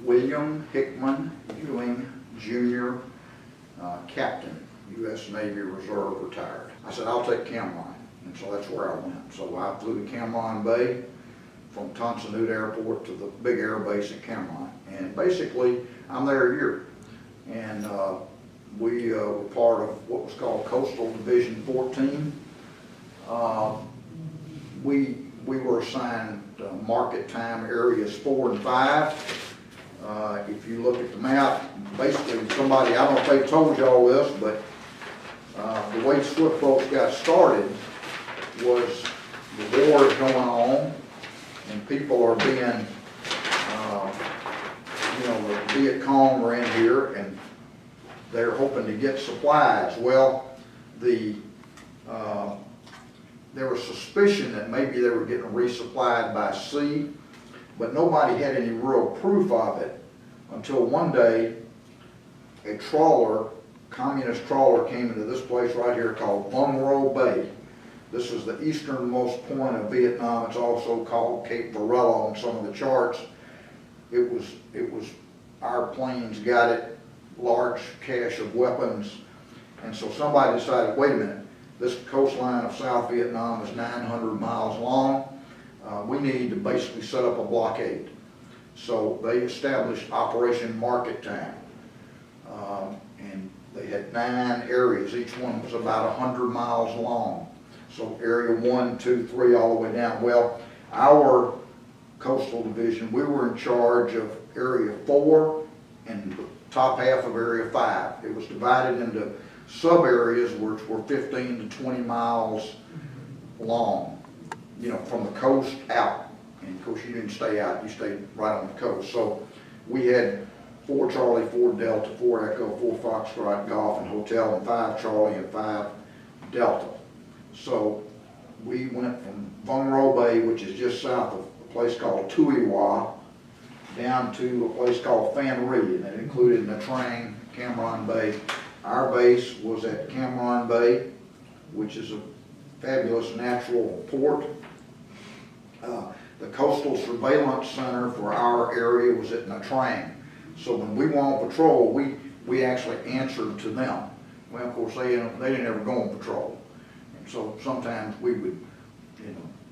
William Hickman Ewing, Jr., Captain, U.S. Navy Reserve, retired. I said, I'll take Cameron, and so that's where I went. So I flew to Cameron Bay from Tonsanute Airport to the big air base at Cameron. And basically, I'm there a year. And we were part of what was called Coastal Division 14. We were assigned market time areas 4 and 5. If you look at the map, basically somebody, I don't know if they told you all this, but the way Swift Boats got started was the war is going on and people are being, the Viet Cong were in here and they're hoping to get supplies. Well, there was suspicion that maybe they were getting resupplied by sea, but nobody had any real proof of it until one day a trawler, communist trawler, came into this place right here called Vung Ro Bay. This is the easternmost point of Vietnam. It's also called Cape Varela on some of the charts. It was our planes got it, large cache of weapons, and so somebody decided, wait a minute, this coastline of South Vietnam is 900 miles long. We need to basically set up a blockade. So they established Operation Market Time. And they had 9 areas. Each one was about 100 miles long. So area 1, 2, 3, all the way down. Well, our coastal division, we were in charge of area 4 and the top half of area 5. It was divided into sub-areas which were 15 to 20 miles long, from the coast out. And of course you didn't stay out, you stayed right on the coast. So we had 4 Charlie, 4 Delta, 4 Echo, 4 Foxtrot, Golf and Hotel, and 5 Charlie and 5 Delta. So we went from Vung Ro Bay, which is just south of a place called Tui Hoa, down to a place called Phan Rê, and it included Nha Trang, Cam Bay. Our base was at Cam Ranh Bay, which is a fabulous natural port. The Coastal Surveillance Center for our area was at Nha Trang. So when we were on patrol, we actually answered to them. Well, of course, they didn't ever go on patrol. And so sometimes we would,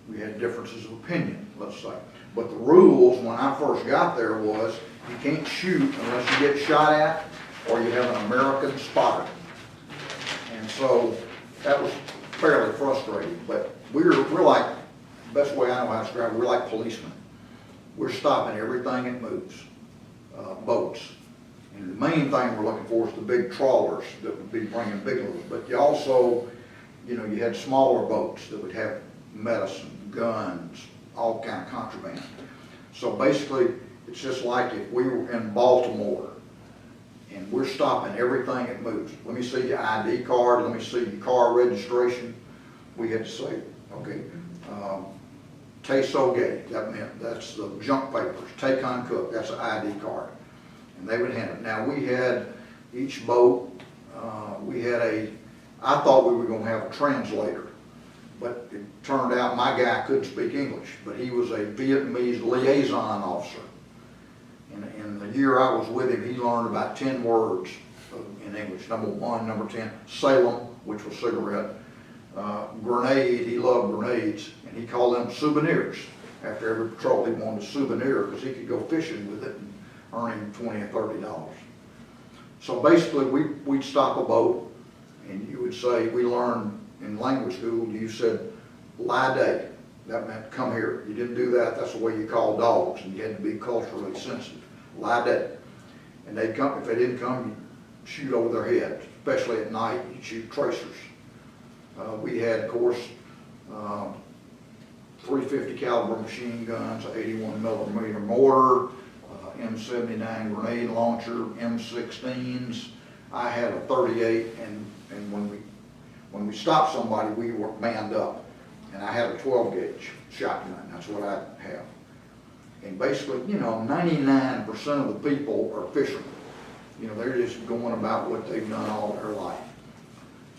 we had differences of opinion, let's say. But the rules when I first got there was you can't shoot unless you get shot at or you have an American spotter. And so that was fairly frustrating. But we're like, the best way I know how to describe it, we're like policemen. We're stopping everything that moves, boats. And the main thing we're looking for is the big trawlers that would be bringing big loads. But you also, you had smaller boats that would have medicine, guns, all kind of contraband. So basically, it's just like if we were in Baltimore and we're stopping everything that moves. Let me see your ID card, let me see your car registration. We had to say, okay, Tay So Gay, that meant that's the junk papers. Tay Con Cook, that's an ID card. And they would hand it. Now we had each boat, I thought we were going to have a translator, but it turned out my guy couldn't speak English, but he was a Vietnamese liaison officer. In the year I was with him, he learned about 10 words in English. Number 1, number 10, Salem, which was cigarette. Grenade, he loved grenades, and he called them souvenirs. After every patrol, he wanted a souvenir because he could go fishing with it and earn him $20 or $30. So basically, we'd stop a boat, and you would say, we learned in language school, you said, lie day. That meant come here. You didn't do that, that's the way you called dogs, and you had to be culturally sensitive. Lie day. And they'd come, if they didn't come, you'd shoot over their head, especially at night, you'd shoot tracers. We had, of course, 350 caliber machine guns, 81 millimeter mortar, M79 grenade launcher, M16s. I had a 38, and when we stopped somebody, we were manned up. And I had a 12 gauge shotgun, that's what I have. And basically, 99% of the people are fishermen. They're just going about what they've done all their life.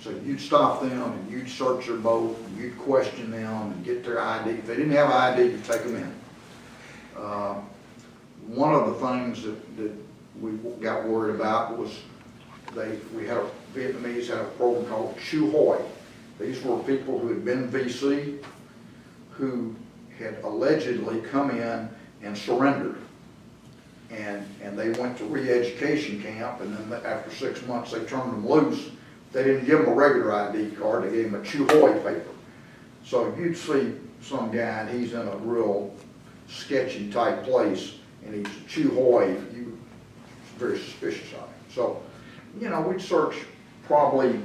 So you'd stop them and you'd search their boat and you'd question them and get their ID. If they didn't have ID, you'd take them in. one of the things that we got worried about was Vietnamese had a program called Chu Hoi. These were people who had been VC, who had allegedly come in and surrendered. And they went to re-education camp, and then after 6 months they turned them loose. They didn't give them a regular ID card, they gave them a Chu Hoi paper. So you'd see some guy, and he's in a real sketchy type place, and he's Chu Hoi, you very suspicious of him. So, you know, we'd search probably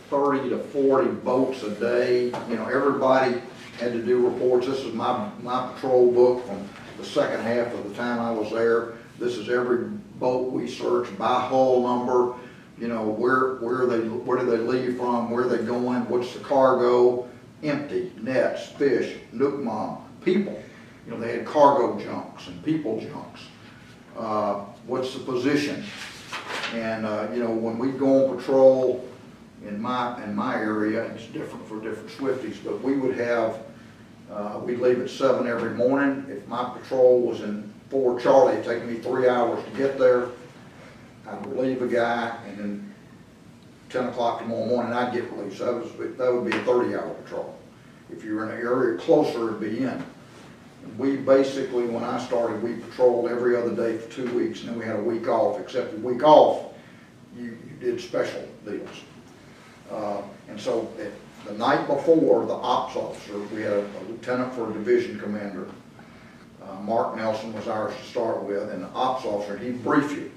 30 to 40 boats a day. You know, everybody had to do reports. This is my patrol book from the second half of the time I was there. This is every boat we searched by hull number. You know, where do they leave from? Where are they going? What's the cargo? Empty, nets, fish, nuke mom, people. You know, they had cargo junks and people junks. What's the position? And you know, when we go on patrol in my area, it's different for different Swifties, but we would have we'd leave at 7 every morning. If my patrol was in 4 Charlie, it'd take me 3 hours to get there. I'd relieve a guy, and then 10 o'clock tomorrow morning I'd get relieved. So that would be a 30-hour patrol. If you were in an area closer, it'd be in. We basically, when I started, we patrolled every other day for 2 weeks, and then we had a week off. Except the week off, you did special deals. And so the night before, the ops officer, we had a lieutenant for a division commander. Mark Nelson was ours to start with, and the ops officer, he'd brief you.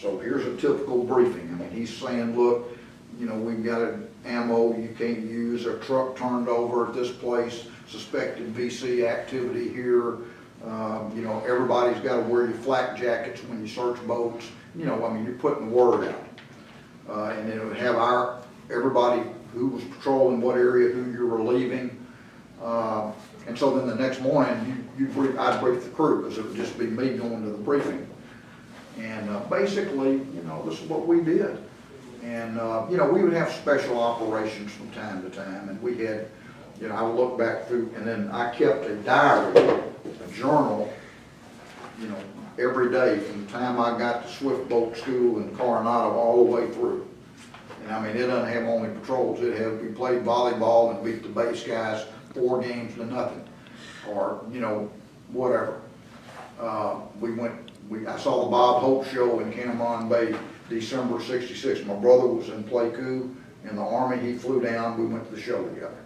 So here's a typical briefing. I mean, he's saying, look, you know, we've got an ammo you can't use, a truck turned over at this place, suspected VC activity here. You know, everybody's got to wear your flak jackets when you search boats. You know, I mean, you're putting the word out. And then it would have everybody who was patrolling what area, who you were relieving. And so then the next morning, I'd brief the crew, because it would just be me going to the briefing. And basically, you know, this is what we did. And, you know, we would have special operations from time to time. And we had, you know, I would look back through, and then I kept a diary, a journal, you know, every day from the time I got to Swift Boat School in Coronado all the way through. And I mean, it doesn't have only patrols. We played volleyball and beat the base guys 4 games to nothing, or, you know, whatever. I saw the Bob Hope show in Cameron Bay, December '66. My brother was in Pleiku in the Army. He flew down. We went to the show together.